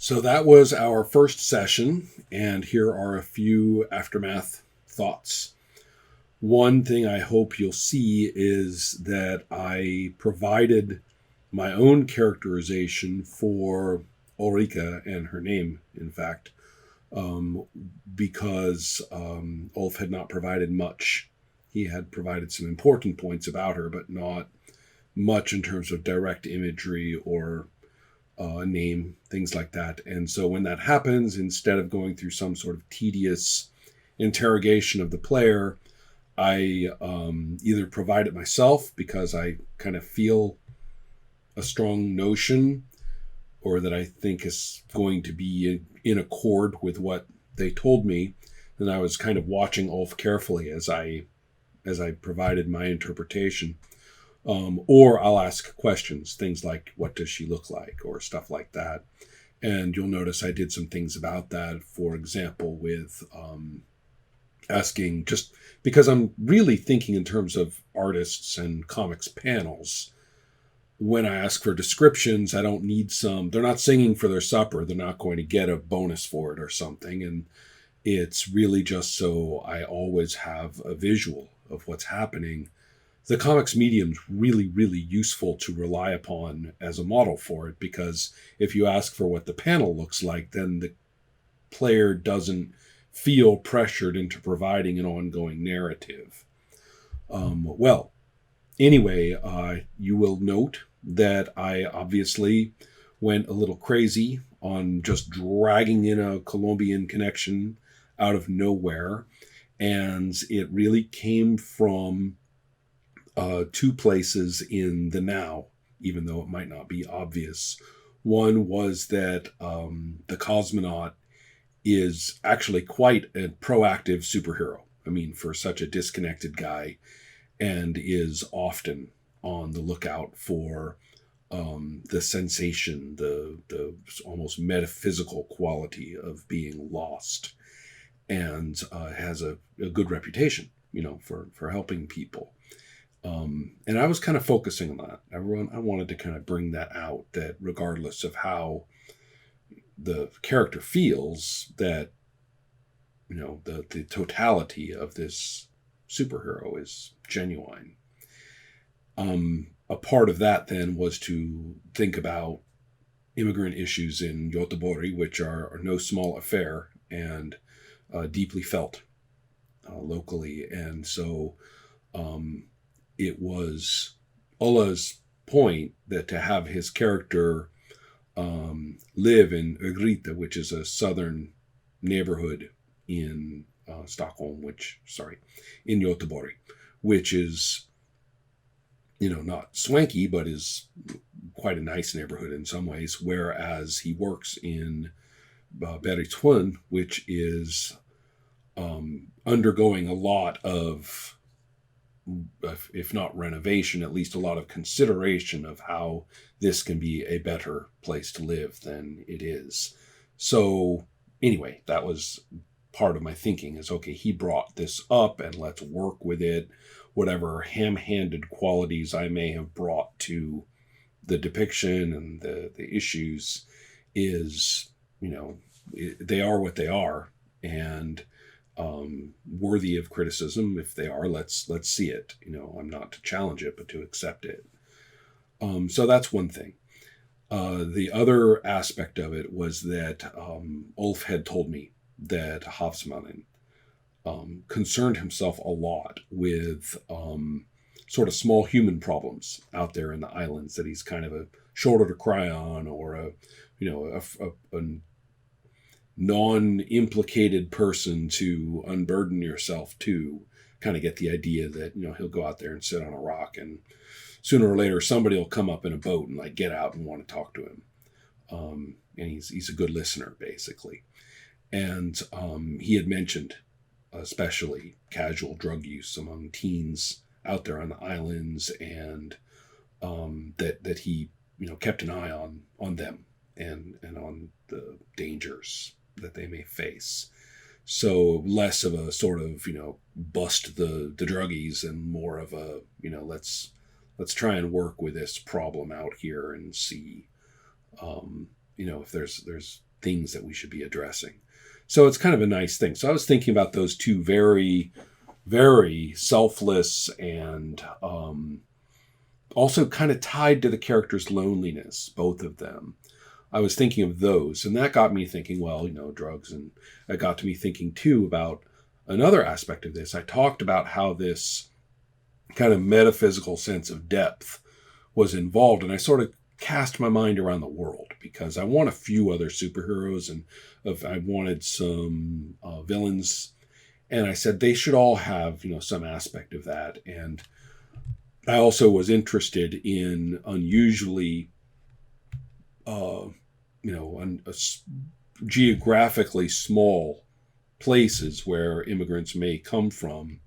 So that was our first session, and here are a few aftermath thoughts. One thing I hope you'll see is that I provided my own characterization for Ulrika and her name, in fact, um, because Ulf had not provided much. He had provided some important points about her, but not much in terms of direct imagery or name, things like that. And so when that happens, instead of going through some sort of tedious interrogation of the player, I either provide it myself because I kind of feel a strong notion or that I think is going to be in accord with what they told me. And I was kind of watching Ulf carefully as I provided my interpretation. Or I'll ask questions, things like, what does she look like, or stuff like that. And you'll notice I did some things about that, for example, with asking, just because I'm really thinking in terms of artists and comics panels. When I ask for descriptions, I don't need they're not singing for their supper. They're not going to get a bonus for it or something. And it's really just so I always have a visual of what's happening. The comics medium's really, really useful to rely upon as a model for it, because if you ask for what the panel looks like, then the player doesn't feel pressured into providing an ongoing narrative. Well, anyway, you will note that I obviously went a little crazy on just dragging in a Colombian connection out of nowhere. And it really came from two places in the now, even though it might not be obvious. One was that the cosmonaut is actually quite a proactive superhero. I mean, for such a disconnected guy, and is often on the lookout for the sensation, the almost metaphysical quality of being lost, and has a good reputation, for helping people. And I was kind of focusing on that. I wanted to kind of bring that out, that regardless of how the character feels, that the totality of this superhero is genuine. A part of that then was to think about immigrant issues in Göteborg, which are no small affair and deeply felt locally. And so it was Ulla's point that to have his character live in Örgryte, which is a southern neighborhood in in Göteborg, which is, not swanky, but is quite a nice neighborhood in some ways, whereas he works in Bergtun, which is undergoing a lot of, if not renovation, at least a lot of consideration of how this can be a better place to live than it is. So anyway, that was part of my thinking, is, okay, he brought this up and let's work with it. Whatever ham-handed qualities I may have brought to the depiction and the issues is, they are what they are, and worthy of criticism. If they are, let's see it. I'm not to challenge it, but to accept it. So that's one thing. The other aspect of it was that Ulf had told me that Havsmannen concerned himself a lot with sort of small human problems out there in the islands, that he's kind of a shoulder to cry on, or a non-implicated person to unburden yourself to. Kind of get the idea that, he'll go out there and sit on a rock, and sooner or later somebody will come up in a boat and get out and want to talk to him. And he's a good listener, basically. And he had mentioned especially casual drug use among teens out there on the islands, and that he kept an eye on them and on the dangers that they may face. So less of a sort of bust the druggies, and more of a let's try and work with this problem out here and see if there's things that we should be addressing. So it's kind of a nice thing. So I was thinking about those two very, very selfless and also kind of tied to the character's loneliness, both of them. I was thinking of those, and that got me thinking, well, drugs. And it got to me thinking, too, about another aspect of this. I talked about how this kind of metaphysical sense of depth was involved, and I sort of cast my mind around the world because I want a few other superheroes, and I wanted some villains, and I said they should all have, some aspect of that. And I also was interested in unusually, geographically small places where immigrants may come from.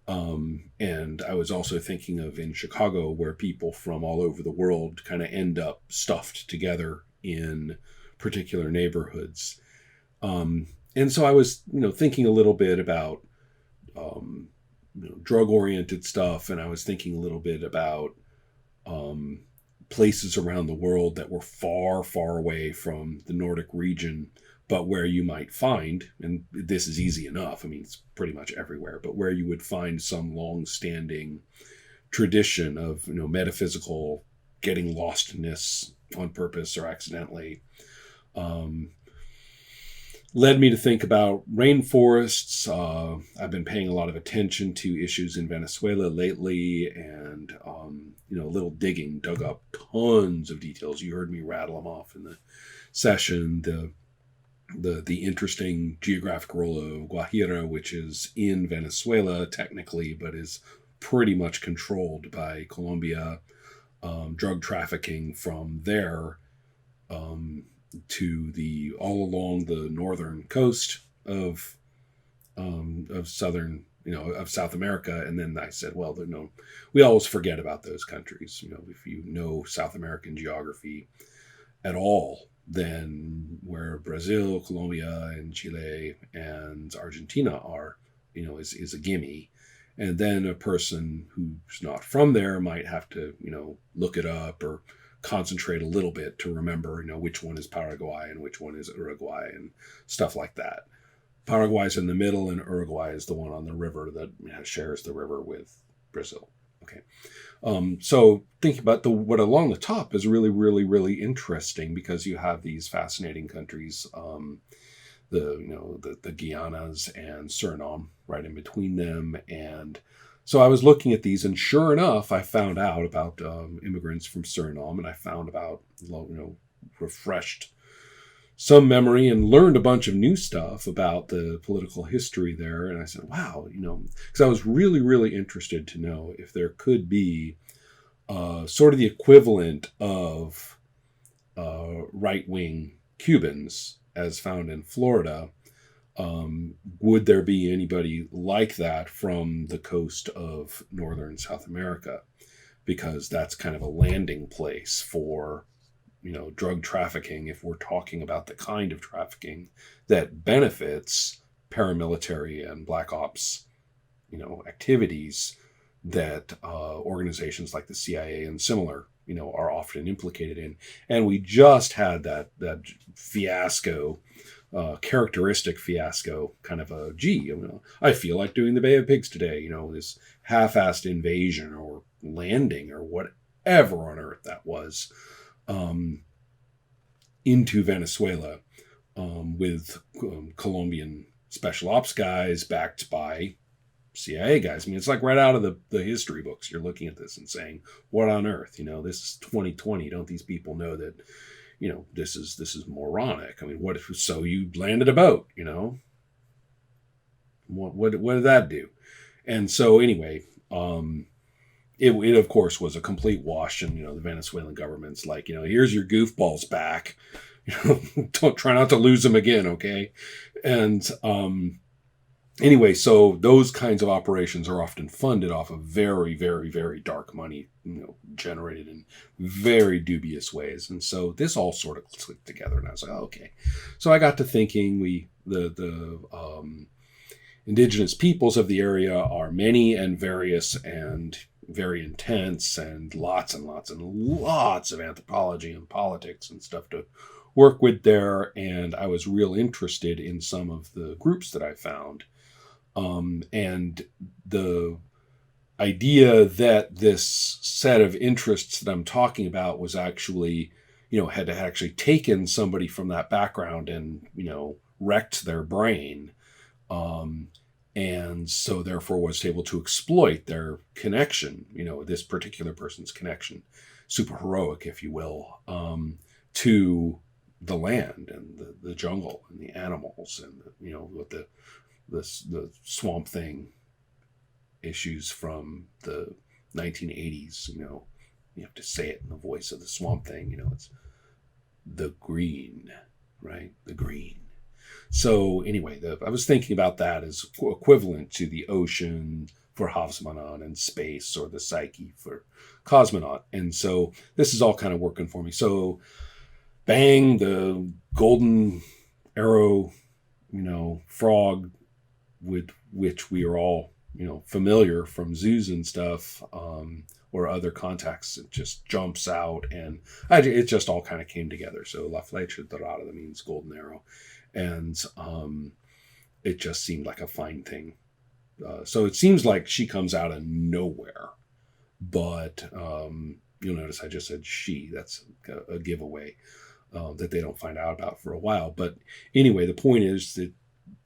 And I was also thinking of in Chicago, where people from all over the world kind of end up stuffed together in particular neighborhoods. And so I was, thinking a little bit about, drug-oriented stuff, and I was thinking a little bit about places around the world that were far, far away from the Nordic region, but where you might find, and this is easy enough, I mean, it's pretty much everywhere, but where you would find some long-standing tradition of, metaphysical getting lostness on purpose or accidentally. Led me to think about rainforests. I've been paying a lot of attention to issues in Venezuela lately, and a little digging, dug up tons of details. You heard me rattle them off in the session. The interesting geographic role of Guajira, which is in Venezuela technically, but is pretty much controlled by Colombia. Drug trafficking from there to all along the northern coast of southern, of South America. And then I said, well, we always forget about those countries. If you know South American geography at all, then where Brazil, Colombia, and Chile and Argentina are, is a gimme. And then a person who's not from there might have to, look it up or concentrate a little bit to remember, which one is Paraguay and which one is Uruguay and stuff like that. Paraguay's in the middle, and Uruguay is the one on the river that shares the river with Brazil. Okay. So thinking about what along the top is really, really, really interesting, because you have these fascinating countries, the Guianas and Suriname right in between them. And so I was looking at these, and sure enough, I found out about immigrants from Suriname, and I found about, refreshed some memory and learned a bunch of new stuff about the political history there. And I said, wow, because I was really, really interested to know if there could be sort of the equivalent of right-wing Cubans as found in Florida. Would there be anybody like that from the coast of northern South America? Because that's kind of a landing place for, drug trafficking, if we're talking about the kind of trafficking that benefits paramilitary and black ops, activities that organizations like the CIA and similar, are often implicated in. And we just had that fiasco, characteristic fiasco, kind of I feel like doing the Bay of Pigs today, this half-assed invasion or landing or whatever on earth that was, into Venezuela, with Colombian special ops guys backed by CIA guys. I mean, it's like right out of the history books. You're looking at this and saying, what on earth? This is 2020. Don't these people know that, this is moronic? I mean, what if, so you landed a boat, what did that do? And so anyway, it of course was a complete wash, and the Venezuelan government's like, here's your goofballs back, don't try not to lose them again, okay? And anyway, so those kinds of operations are often funded off of very, very, very dark money, generated in very dubious ways. And so this all sort of clicked together, and I was like, oh, okay. So I got to thinking, the indigenous peoples of the area are many and various and very intense, and lots and lots and lots of anthropology and politics and stuff to work with there, and I was real interested in some of the groups that I found. And the idea that this set of interests that I'm talking about was actually, had actually taken somebody from that background and, wrecked their brain. And so therefore was able to exploit their connection, this particular person's connection, super heroic, if you will, to the land and the jungle and the animals and, with the Swamp Thing issues from the 1980s. You have to say it in the voice of the Swamp Thing. It's the green, right? The green. So anyway, I was thinking about that as equivalent to the ocean for Havsmanan and space, or the psyche for Cosmonaut. And so this is all kind of working for me. So bang, the golden arrow, frog with which we are all, familiar from zoos and stuff, or other contexts. It just jumps out, and it just all kind of came together. So La Flecha Dorada means golden arrow. And it just seemed like a fine thing. So it seems like she comes out of nowhere. But you'll notice I just said she. That's a giveaway that they don't find out about for a while. But anyway, the point is that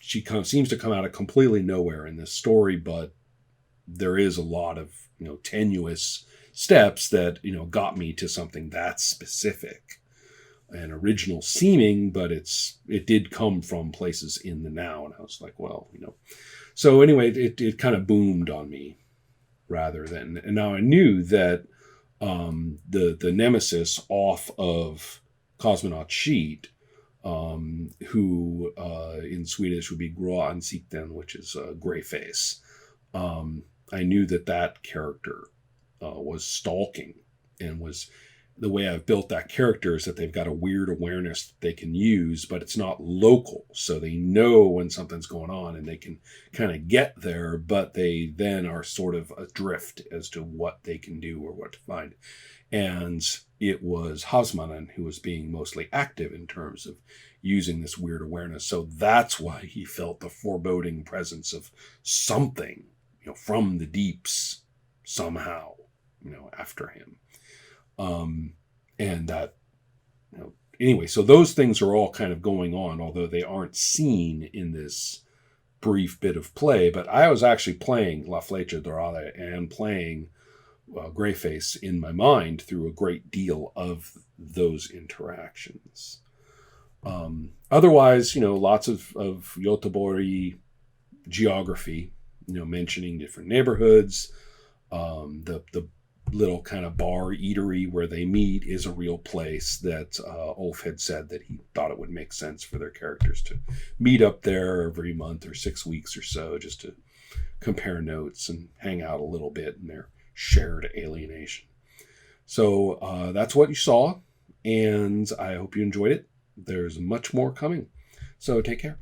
she seems to come out of completely nowhere in this story, but there is a lot of, tenuous steps that, got me to something that's specific and original seeming, but it did come from places in the now. And I was like, well, so anyway, it kind of boomed on me rather than, and now I knew that the nemesis off of Cosmonaut Sheet, who in Swedish would be Grå Ansikten, which is gray face. I knew that character was stalking, and was the way I've built that character is that they've got a weird awareness that they can use, but it's not local. So they know when something's going on and they can kind of get there, but they then are sort of adrift as to what they can do or what to find. And it was Havsmanen who was being mostly active in terms of using this weird awareness. So that's why he felt the foreboding presence of something, from the deeps somehow, after him. And that, anyway, so those things are all kind of going on, although they aren't seen in this brief bit of play. But I was actually playing La Flecha Dorada and playing Greyface in my mind through a great deal of those interactions. Otherwise, lots of Göteborg geography, mentioning different neighborhoods. The little kind of bar eatery where they meet is a real place that Ulf had said that he thought it would make sense for their characters to meet up there every month or 6 weeks or so, just to compare notes and hang out a little bit in their shared alienation. So that's what you saw, and I hope you enjoyed it. There's much more coming. So take care.